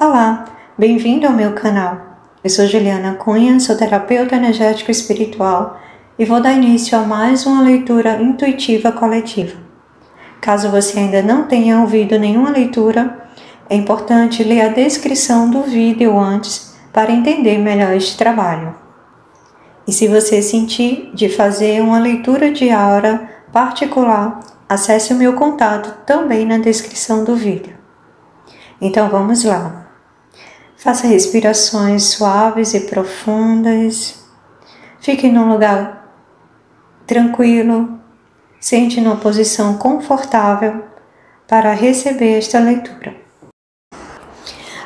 Olá, bem-vindo ao meu canal. Eu sou Juliana Cunha, sou terapeuta energético espiritual e vou dar início a mais uma leitura intuitiva coletiva. Caso você ainda não tenha ouvido nenhuma leitura, é importante ler a descrição do vídeo antes para entender melhor este trabalho. E se você sentir de fazer uma leitura de aura particular, acesse o meu contato também na descrição do vídeo. Então vamos lá. Faça respirações suaves e profundas. Fique num lugar tranquilo, sente numa posição confortável para receber esta leitura.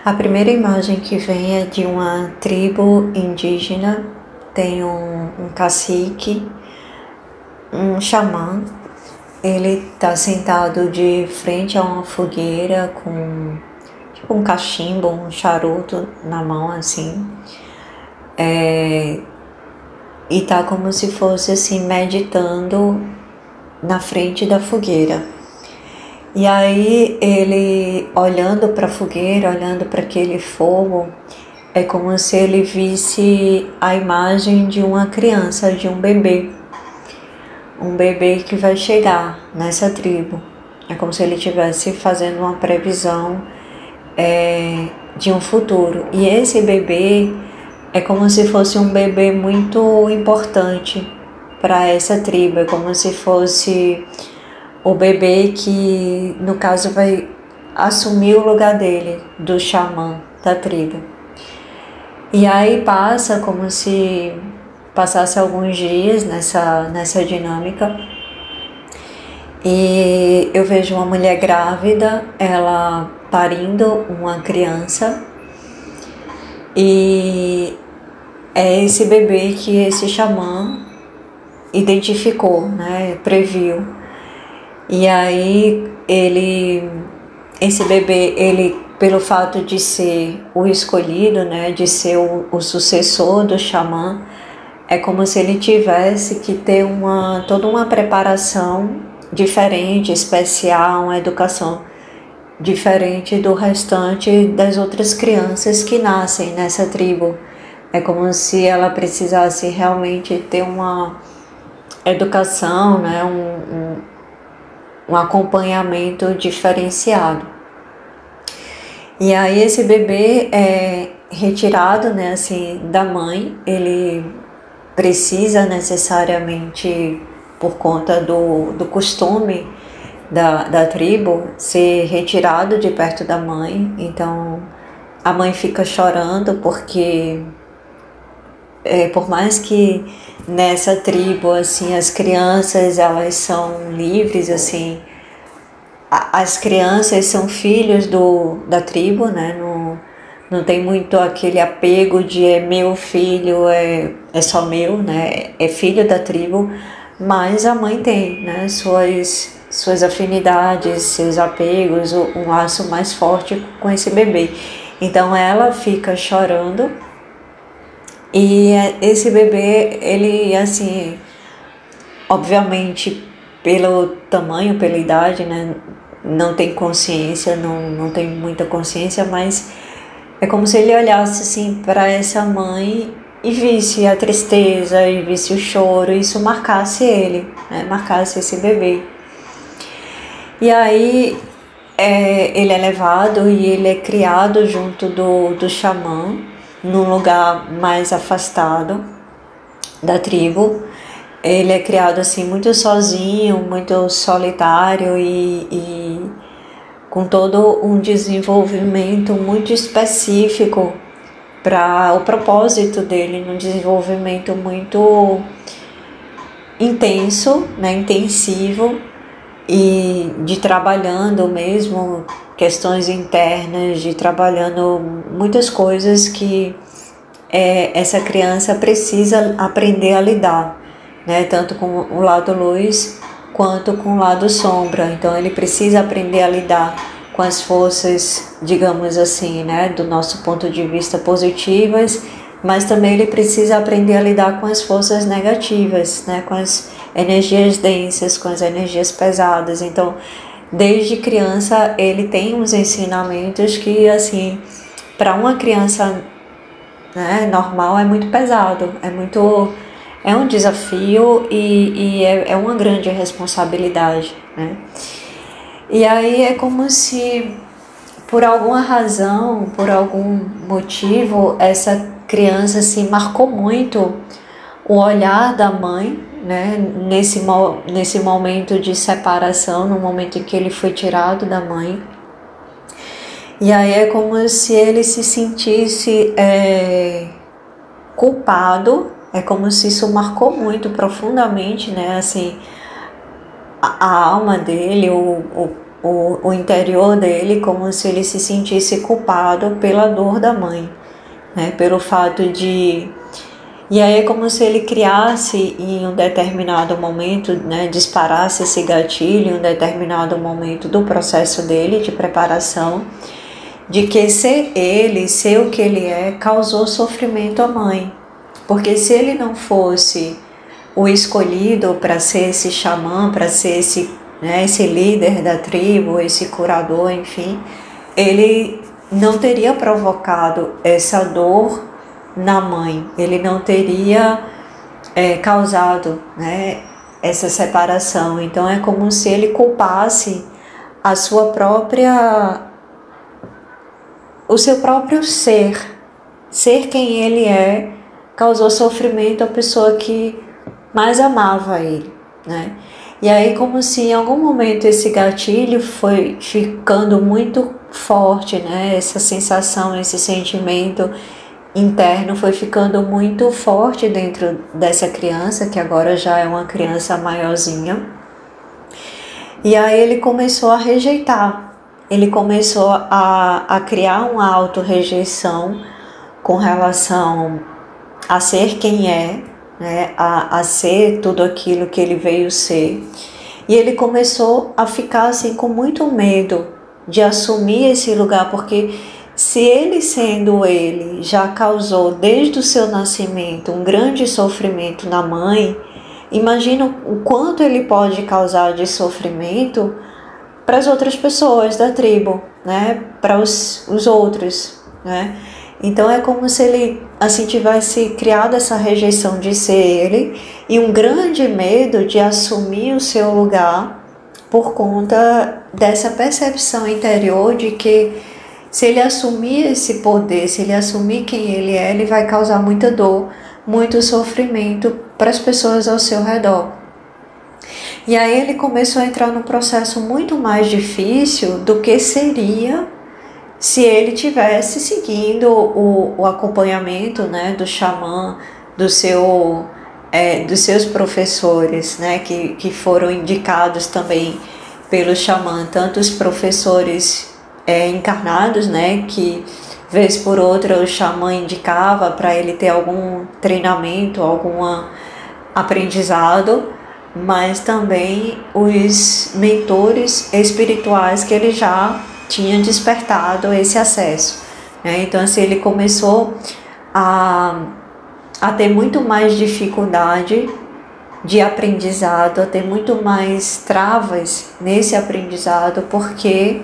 A primeira imagem que vem é de uma tribo indígena. Tem um cacique, um xamã. Ele está sentado de frente a uma fogueira com um cachimbo, um charuto na mão assim, e tá como se fosse assim meditando na frente da fogueira. E aí ele olhando para a fogueira, olhando para aquele fogo, é como se ele visse a imagem de uma criança, de um bebê que vai chegar nessa tribo. É como se ele estivesse fazendo uma previsão de um futuro. E esse bebê é como se fosse um bebê muito importante para essa tribo. É como se fosse o bebê que, no caso, vai assumir o lugar dele, do xamã da tribo. E aí passa como se passasse alguns dias nessa dinâmica. E eu vejo uma mulher grávida, ela parindo uma criança, e é esse bebê que esse xamã identificou, né, previu. E aí esse bebê, pelo fato de ser o escolhido, né, de ser o sucessor do xamã, é como se ele tivesse que ter toda uma preparação diferente, especial, uma educação diferente do restante das outras crianças que nascem nessa tribo. É como se ela precisasse realmente ter uma educação, né, um acompanhamento diferenciado. E aí esse bebê é retirado, né, assim, da mãe. Ele precisa necessariamente, por conta do costume da tribo, ser retirado de perto da mãe. Então a mãe fica chorando porque por mais que nessa tribo assim as crianças elas são livres, assim, as crianças são filhos da tribo, né? Não tem muito aquele apego de é meu filho, é só meu, né? É filho da tribo, mas a mãe tem, né, suas afinidades, seus apegos, um laço mais forte com esse bebê. Então ela fica chorando e esse bebê, ele assim, obviamente pelo tamanho, pela idade, né, não tem consciência, não tem muita consciência, mas é como se ele olhasse assim para essa mãe e visse a tristeza, e visse o choro, e isso marcasse ele, né? Marcasse esse bebê. E aí ele é levado e ele é criado junto do xamã, num lugar mais afastado da tribo. Ele é criado assim muito sozinho, muito solitário e com todo um desenvolvimento muito específico para o propósito dele, um desenvolvimento muito intenso, né, intensivo, e de trabalhando mesmo questões internas, de trabalhando muitas coisas que essa criança precisa aprender a lidar, né, tanto com o lado luz quanto com o lado sombra. Então ele precisa aprender a lidar com as forças, digamos assim, né, do nosso ponto de vista positivas, mas também ele precisa aprender a lidar com as forças negativas, né, com as energias densas, com as energias pesadas. Então, desde criança ele tem uns ensinamentos que assim para uma criança, né, normal, é muito pesado, é um desafio e é uma grande responsabilidade, né? E aí é como se, por alguma razão, por algum motivo, essa criança se marcou muito o olhar da mãe, né, nesse momento de separação, no momento em que ele foi tirado da mãe. E aí é como se ele se sentisse culpado, é como se isso marcou muito profundamente, né, assim, a alma dele, o interior dele, como se ele se sentisse culpado pela dor da mãe, né, pelo fato de... E aí é como se ele criasse em um determinado momento, né, disparasse esse gatilho em um determinado momento do processo dele de preparação, de que ser o que ele é, causou sofrimento à mãe. Porque se ele não fosse o escolhido para ser esse xamã, para ser esse, né, esse líder da tribo, esse curador, enfim, ele não teria provocado essa dor na mãe, ele não teria causado, né, essa separação. Então é como se ele culpasse a sua própria, o seu próprio ser quem ele é, causou sofrimento à pessoa que mais amava ele, né? E aí como se em algum momento esse gatilho foi ficando muito forte, né? Essa sensação, esse sentimento interno foi ficando muito forte dentro dessa criança, que agora já é uma criança maiorzinha. E aí ele começou a rejeitar, ele começou a criar uma auto-rejeição com relação a ser quem é, né, a ser tudo aquilo que ele veio ser. E ele começou a ficar assim com muito medo de assumir esse lugar, porque se ele sendo ele já causou desde o seu nascimento um grande sofrimento na mãe, imagina o quanto ele pode causar de sofrimento para as outras pessoas da tribo, né, para os outros, né? Então é como se ele assim tivesse criado essa rejeição de ser ele e um grande medo de assumir o seu lugar por conta dessa percepção interior de que se ele assumir esse poder, se ele assumir quem ele é, ele vai causar muita dor, muito sofrimento para as pessoas ao seu redor. E aí ele começou a entrar num processo muito mais difícil do que seria se ele tivesse seguindo o acompanhamento, né, do xamã, dos seus professores, né, que foram indicados também pelo xamã, tanto os professores encarnados, né, que vez por outra o xamã indicava para ele ter algum treinamento, algum aprendizado, mas também os mentores espirituais que ele já tinha despertado esse acesso, né? Então assim, ele começou a ter muito mais dificuldade de aprendizado, a ter muito mais travas nesse aprendizado, porque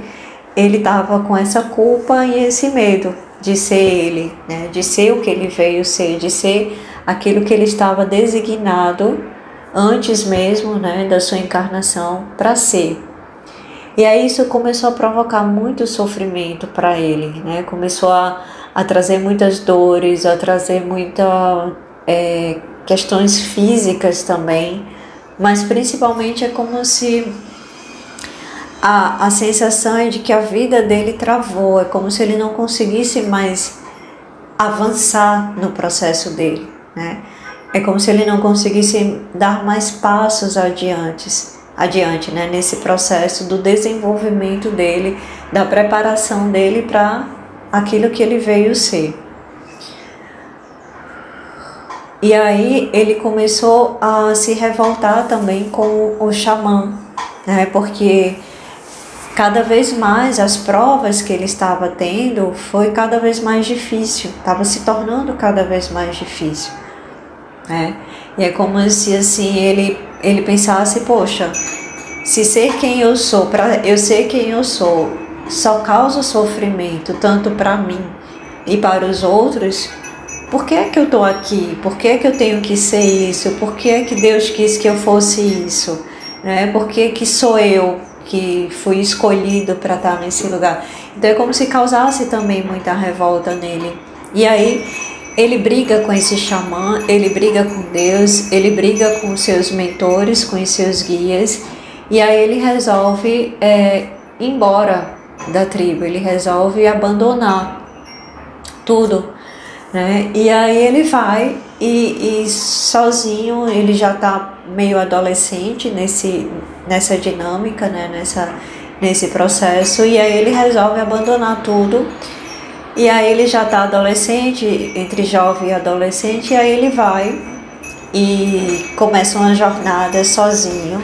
ele estava com essa culpa e esse medo de ser ele, né? De ser o que ele veio ser, de ser aquilo que ele estava designado antes mesmo, né, da sua encarnação para ser. E aí isso começou a provocar muito sofrimento para ele, né? Começou a trazer muitas dores, a trazer muitas questões físicas também, mas principalmente é como se a sensação é de que a vida dele travou, é como se ele não conseguisse mais avançar no processo dele, né? É como se ele não conseguisse dar mais passos adiante, né, nesse processo do desenvolvimento dele, da preparação dele para aquilo que ele veio ser. E aí ele começou a se revoltar também com o xamã, né, porque cada vez mais as provas que ele estava tendo foi cada vez mais difícil, estava se tornando cada vez mais difícil, né? E é como se assim ele pensasse, poxa, se ser quem eu sou, para eu ser quem eu sou, só causa sofrimento tanto para mim e para os outros, por que é que eu estou aqui? Por que é que eu tenho que ser isso? Por que é que Deus quis que eu fosse isso? Né? Por que que sou eu que fui escolhido para estar nesse lugar? Então é como se causasse também muita revolta nele. E aí ele briga com esse xamã, ele briga com Deus, ele briga com os seus mentores, com os seus guias, e aí ele resolve ir embora da tribo, ele resolve abandonar tudo, né? E aí ele vai e sozinho, ele já está meio adolescente nessa dinâmica, né? Nesse processo, e aí ele resolve abandonar tudo. E aí ele já está adolescente, entre jovem e adolescente, e aí ele vai e começa uma jornada sozinho,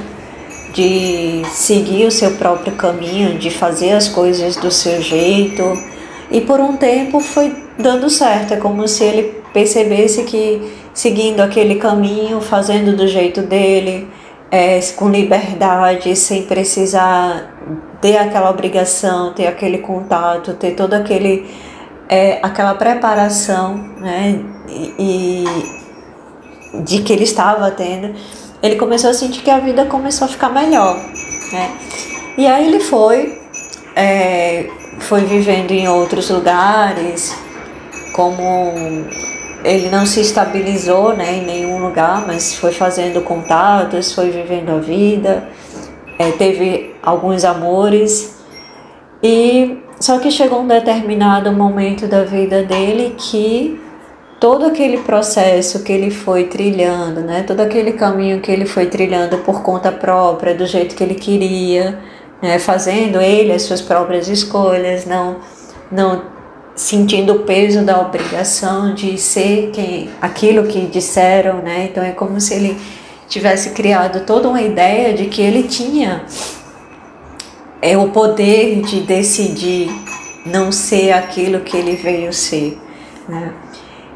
de seguir o seu próprio caminho, de fazer as coisas do seu jeito. E por um tempo foi dando certo, é como se ele percebesse que seguindo aquele caminho, fazendo do jeito dele, com liberdade, sem precisar ter aquela obrigação, ter aquele contato, ter todo aquela preparação, né, e de que ele estava tendo, ele começou a sentir que a vida começou a ficar melhor, né? E aí ele foi vivendo em outros lugares, como ele não se estabilizou, né, em nenhum lugar, mas foi fazendo contatos, foi vivendo a vida, teve alguns amores, e só que chegou um determinado momento da vida dele que todo aquele processo que ele foi trilhando, né, todo aquele caminho que ele foi trilhando por conta própria, do jeito que ele queria, né, fazendo ele as suas próprias escolhas, não sentindo o peso da obrigação de ser aquilo que disseram, né? Então é como se ele tivesse criado toda uma ideia de que ele tinha o poder de decidir não ser aquilo que ele veio ser, né?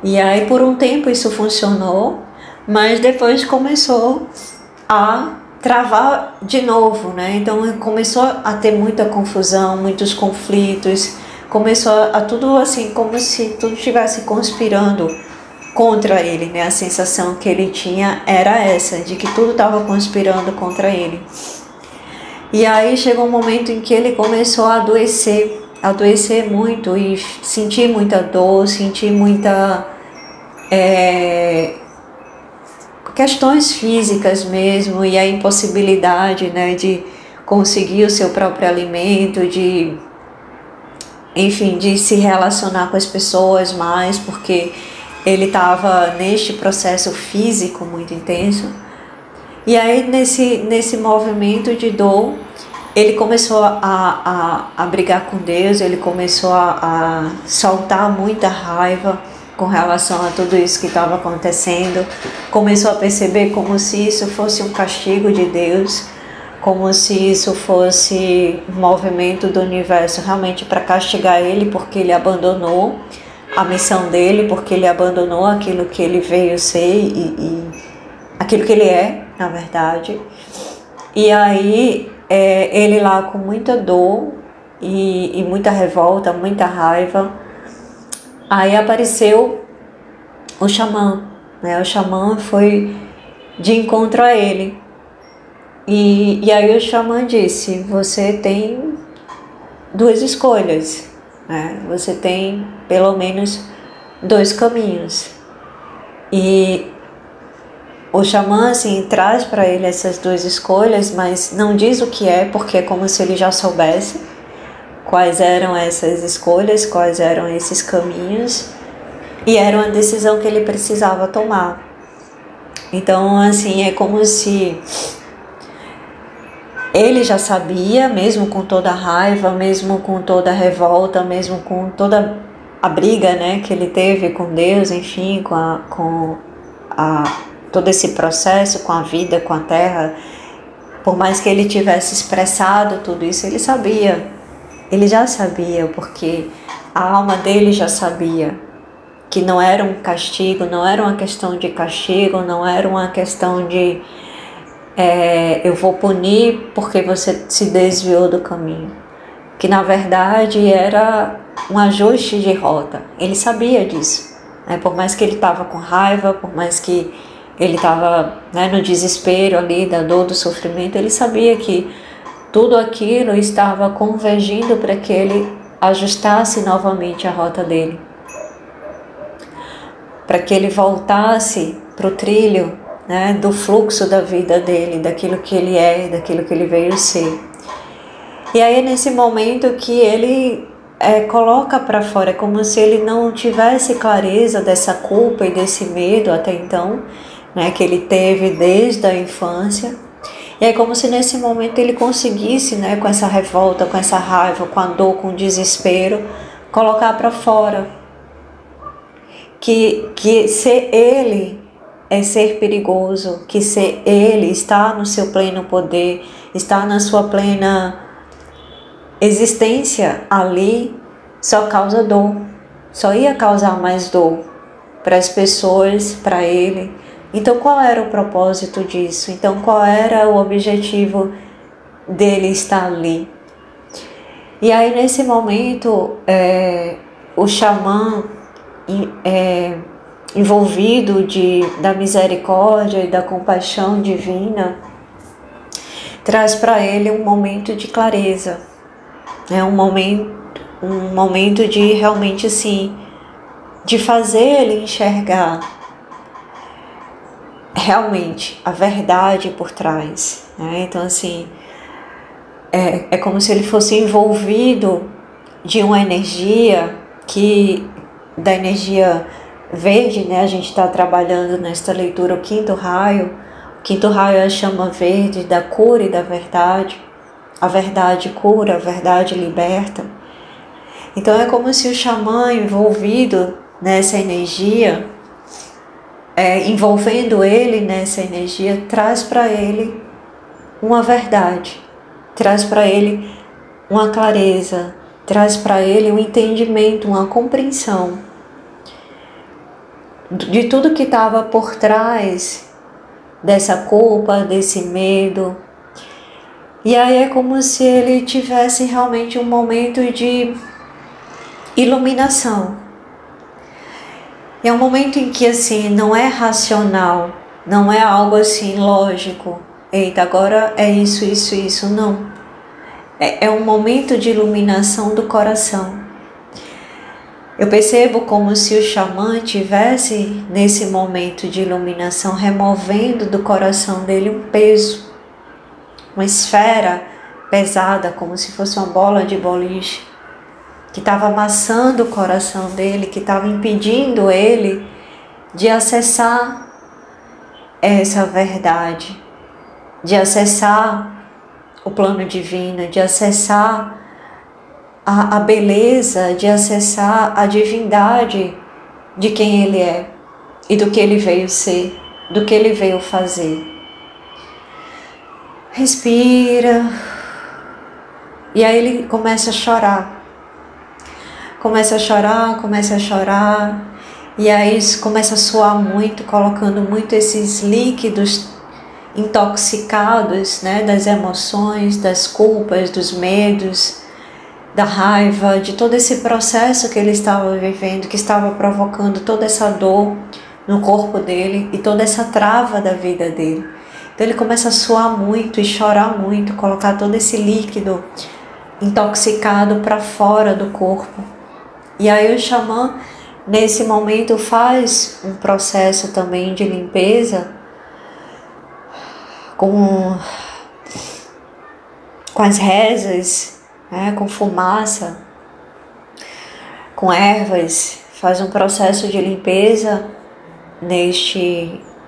E aí por um tempo isso funcionou, mas depois começou a travar de novo, né? Então começou a ter muita confusão, muitos conflitos, começou a tudo assim, como se tudo estivesse conspirando contra ele, né? A sensação que ele tinha era essa, de que tudo estava conspirando contra ele. E aí chegou um momento em que ele começou a adoecer muito e sentir muita dor, sentir muita questões físicas mesmo, e a impossibilidade, né, de conseguir o seu próprio alimento, de se relacionar com as pessoas mais, porque ele estava neste processo físico muito intenso. E aí nesse movimento de dor, ele começou a brigar com Deus, ele começou a soltar muita raiva com relação a tudo isso que estava acontecendo, começou a perceber como se isso fosse um castigo de Deus, como se isso fosse um movimento do universo realmente para castigar ele, porque ele abandonou a missão dele, porque ele abandonou aquilo que ele veio ser e aquilo que ele é, na verdade. E aí ele lá com muita dor e muita revolta, muita raiva, aí apareceu o xamã, né? O xamã foi de encontro a ele. E aí o xamã disse: você tem duas escolhas, né? Você tem pelo menos dois caminhos. E o xamã assim traz para ele essas duas escolhas, mas não diz o que é, porque é como se ele já soubesse quais eram essas escolhas, quais eram esses caminhos, e era uma decisão que ele precisava tomar. Então assim, é como se ele já sabia, mesmo com toda a raiva, mesmo com toda a revolta, mesmo com toda a briga, né, que ele teve com Deus, enfim, com todo esse processo, com a vida, com a terra. Por mais que ele tivesse expressado tudo isso, ele sabia, ele já sabia, porque a alma dele já sabia que não era um castigo, não era uma questão de castigo, não era uma questão de eu vou punir porque você se desviou do caminho. Que na verdade era um ajuste de rota. Ele sabia disso, né? Por mais que ele estava com raiva, por mais que ele estava, né, no desespero ali da dor, do sofrimento, ele sabia que tudo aquilo estava convergindo para que ele ajustasse novamente a rota dele, para que ele voltasse para o trilho, né, do fluxo da vida dele, daquilo que ele é, daquilo que ele veio ser. E aí é nesse momento que ele coloca para fora, é como se ele não tivesse clareza dessa culpa e desse medo até então, né, que ele teve desde a infância. E é como se nesse momento ele conseguisse, né, com essa revolta, com essa raiva, com a dor, com o desespero, colocar para fora que ser ele é ser perigoso, que ser ele está no seu pleno poder, está na sua plena existência ali, só causa dor, só ia causar mais dor para as pessoas, para ele. Então qual era o propósito disso? Então qual era o objetivo dele estar ali? E aí nesse momento o xamã envolvido da misericórdia e da compaixão divina traz para ele um momento de clareza, né? um momento de realmente assim, de fazer ele enxergar realmente a verdade por trás, né? Então assim, é como se ele fosse envolvido de uma energia da energia verde, né? A gente está trabalhando nesta leitura o quinto raio. O quinto raio é a chama verde da cura e da verdade. A verdade cura, a verdade liberta. Então é como se o xamã envolvido nessa energia, envolvendo ele nessa energia, traz para ele uma verdade, traz para ele uma clareza, traz para ele um entendimento, uma compreensão de tudo que estava por trás dessa culpa, desse medo. E aí é como se ele tivesse realmente um momento de iluminação. É um momento em que assim não é racional, não é algo assim lógico. Eita, agora é isso, isso, isso. Não. É um momento de iluminação do coração. Eu percebo como se o xamã tivesse nesse momento de iluminação removendo do coração dele um peso, uma esfera pesada, como se fosse uma bola de boliche, que estava amassando o coração dele, que estava impedindo ele de acessar essa verdade, de acessar o plano divino, de acessar a beleza, de acessar a divindade de quem ele é e do que ele veio ser, do que ele veio fazer. Respira. E aí ele começa a chorar. Começa a chorar, começa a chorar. E aí começa a suar muito, colocando muito esses líquidos intoxicados, né, das emoções, das culpas, dos medos, da raiva, de todo esse processo que ele estava vivendo, que estava provocando toda essa dor no corpo dele e toda essa trava da vida dele. Então ele começa a suar muito e chorar muito, colocar todo esse líquido intoxicado para fora do corpo. E aí o xamã, nesse momento, faz um processo também de limpeza com as rezas, né, com fumaça, com ervas, faz um processo de limpeza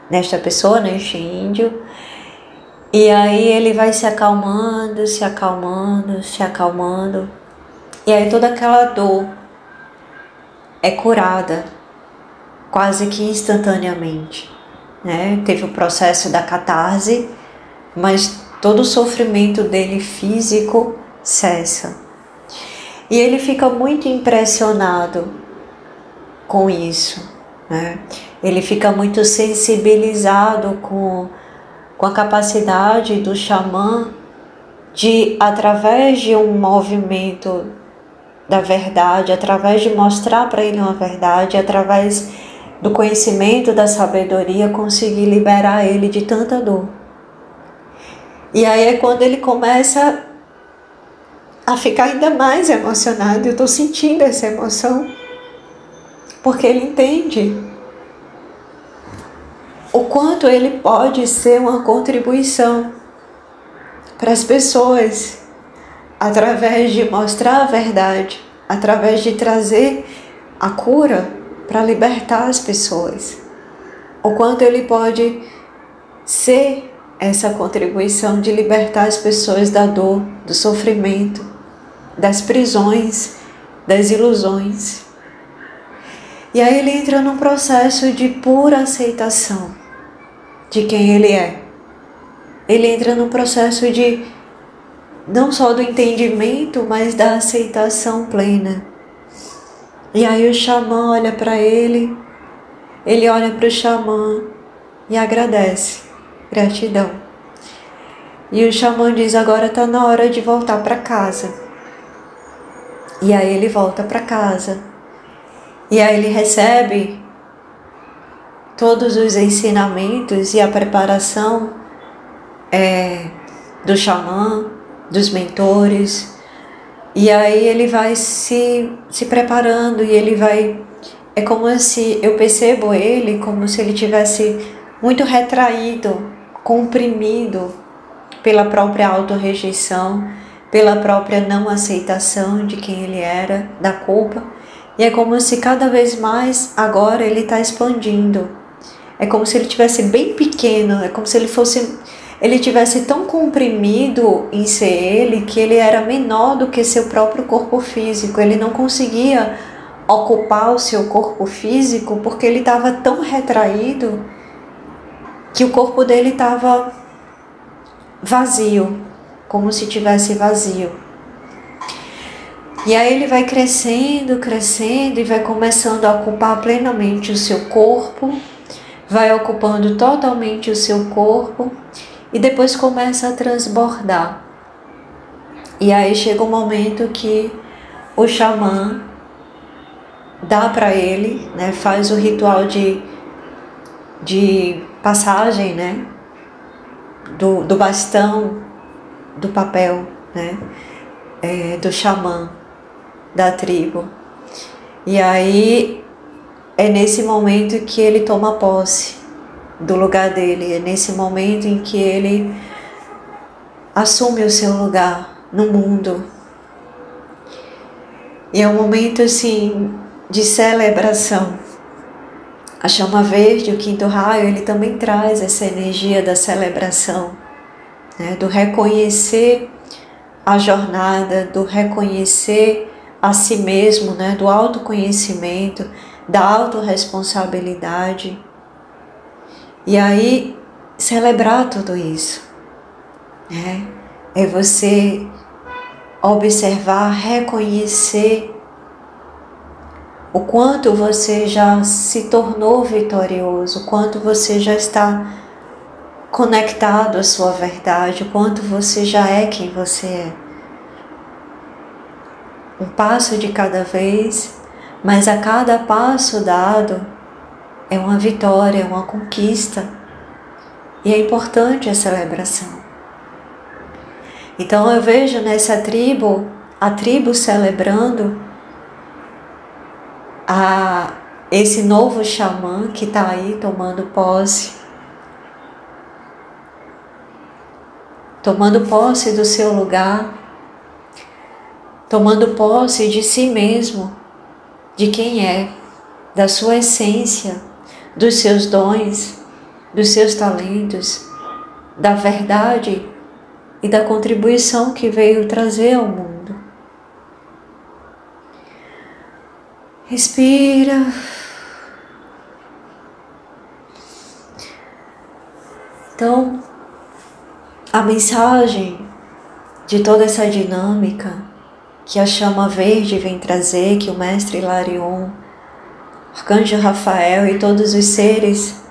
nesta pessoa, neste índio. E aí ele vai se acalmando, se acalmando, se acalmando. E aí toda aquela dor é curada quase que instantaneamente, né? Teve o processo da catarse, mas todo o sofrimento dele físico cessa. E ele fica muito impressionado com isso, né? Ele fica muito sensibilizado com a capacidade do xamã de, através de um movimento da verdade, através de mostrar para ele uma verdade, através do conhecimento, da sabedoria, conseguir liberar ele de tanta dor. E aí é quando ele começa a ficar ainda mais emocionado. Eu estou sentindo essa emoção, porque ele entende o quanto ele pode ser uma contribuição para as pessoas, através de mostrar a verdade, através de trazer a cura para libertar as pessoas. O quanto ele pode ser essa contribuição de libertar as pessoas da dor, do sofrimento, das prisões, das ilusões. E aí ele entra num processo de pura aceitação de quem ele é. Ele entra num processo de não só do entendimento, mas da aceitação plena. E aí o xamã olha para ele olha para o xamã e agradece, gratidão. E o xamã diz: agora está na hora de voltar para casa. E aí ele volta para casa. E aí ele recebe todos os ensinamentos e a preparação do xamã, dos mentores. E aí ele vai se preparando e ele vai... É como se eu percebo ele como se ele tivesse muito retraído, comprimido pela própria autorrejeição, pela própria não aceitação de quem ele era, da culpa. E é como se cada vez mais agora ele está expandindo. É como se ele tivesse bem pequeno, é como se ele tivesse tão comprimido em ser ele, que ele era menor do que seu próprio corpo físico. Ele não conseguia ocupar o seu corpo físico porque ele estava tão retraído que o corpo dele estava vazio, como se tivesse vazio. E aí ele vai crescendo, crescendo e vai começando a ocupar plenamente o seu corpo, vai ocupando totalmente o seu corpo e depois começa a transbordar. E aí chega um momento que o xamã dá para ele, né, faz o ritual de passagem, né, do bastão, do papel, né, do xamã da tribo. E aí é nesse momento que ele toma posse do lugar dele, é nesse momento em que ele assume o seu lugar no mundo. E é um momento assim de celebração. A chama verde, o quinto raio, ele também traz essa energia da celebração, né, do reconhecer a jornada, do reconhecer a si mesmo, né, do autoconhecimento, da autorresponsabilidade. E aí, celebrar tudo isso, né? É você observar, reconhecer o quanto você já se tornou vitorioso, o quanto você já está conectado à sua verdade, o quanto você já é quem você é. Um passo de cada vez, mas a cada passo dado é uma vitória, é uma conquista. E é importante a celebração. Então eu vejo nessa tribo, a tribo celebrando esse novo xamã que está aí tomando posse do seu lugar, tomando posse de si mesmo, de quem é, da sua essência, dos seus dons, dos seus talentos, da verdade e da contribuição que veio trazer ao mundo. Respira. Então, a mensagem de toda essa dinâmica que a chama verde vem trazer, que o mestre Hilarion, Arcanjo Rafael e todos os seres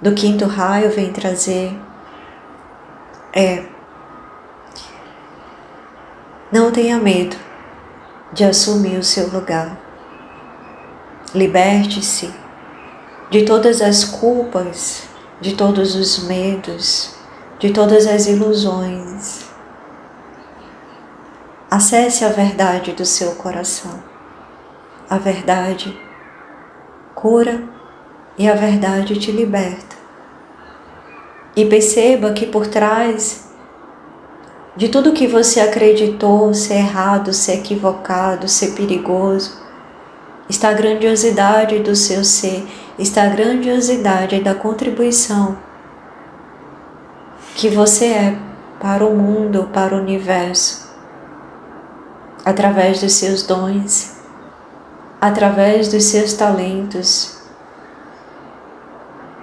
do quinto raio vem trazer não tenha medo de assumir o seu lugar. Liberte-se de todas as culpas, de todos os medos, de todas as ilusões. Acesse a verdade do seu coração. A verdade cura e a verdade te liberta. E perceba que por trás de tudo que você acreditou ser errado, ser equivocado, ser perigoso, está a grandiosidade do seu ser, está a grandiosidade da contribuição que você é para o mundo, para o universo, através dos seus dons, através dos seus talentos,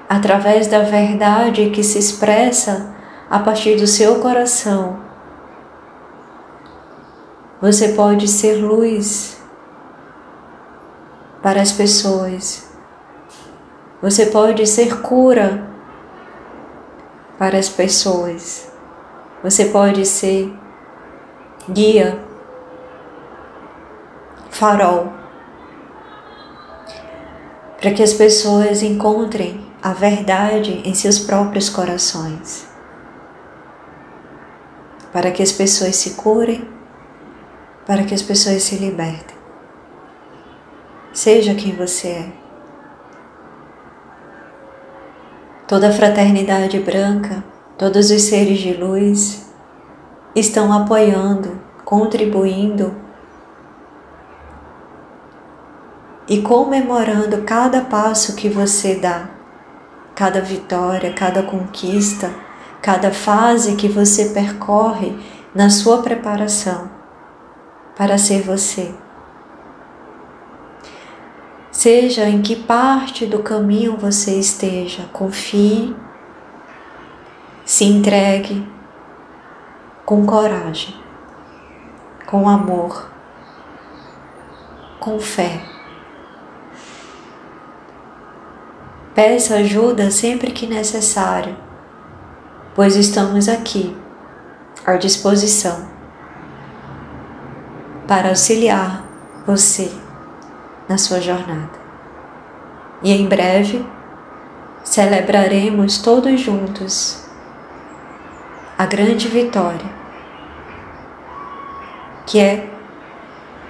através da verdade que se expressa a partir do seu coração. Você pode ser luz para as pessoas. Você pode ser cura para as pessoas. Você pode ser guia, farol, para que as pessoas encontrem a verdade em seus próprios corações, para que as pessoas se curem, para que as pessoas se libertem. Seja quem você é. Toda a fraternidade branca, todos os seres de luz estão apoiando, contribuindo e comemorando cada passo que você dá, cada vitória, cada conquista, cada fase que você percorre na sua preparação para ser você. Seja em que parte do caminho você esteja, confie, se entregue com coragem, com amor, com fé. Peça ajuda sempre que necessário, pois estamos aqui à disposição para auxiliar você na sua jornada. E em breve celebraremos todos juntos a grande vitória, que é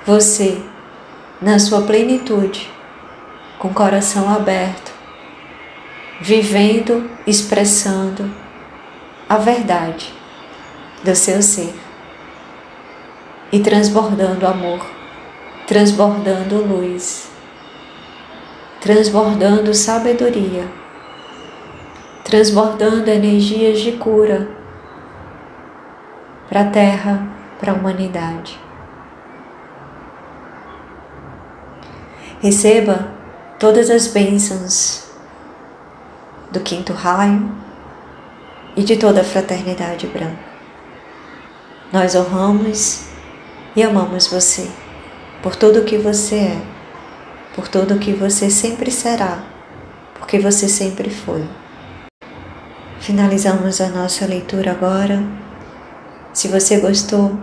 você na sua plenitude, com o coração aberto, vivendo, expressando a verdade do seu ser e transbordando amor, transbordando luz, transbordando sabedoria, transbordando energias de cura para a Terra, para a humanidade. Receba todas as bênçãos do quinto raio e de toda a fraternidade branca. Nós honramos e amamos você por tudo o que você é, por tudo o que você sempre será, porque você sempre foi. Finalizamos a nossa leitura agora. Se você gostou,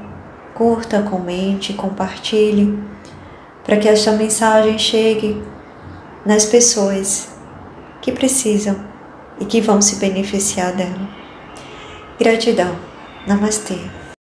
curta, comente, compartilhe, para que esta mensagem chegue nas pessoas que precisam e que vão se beneficiar dela. Gratidão. Namastê.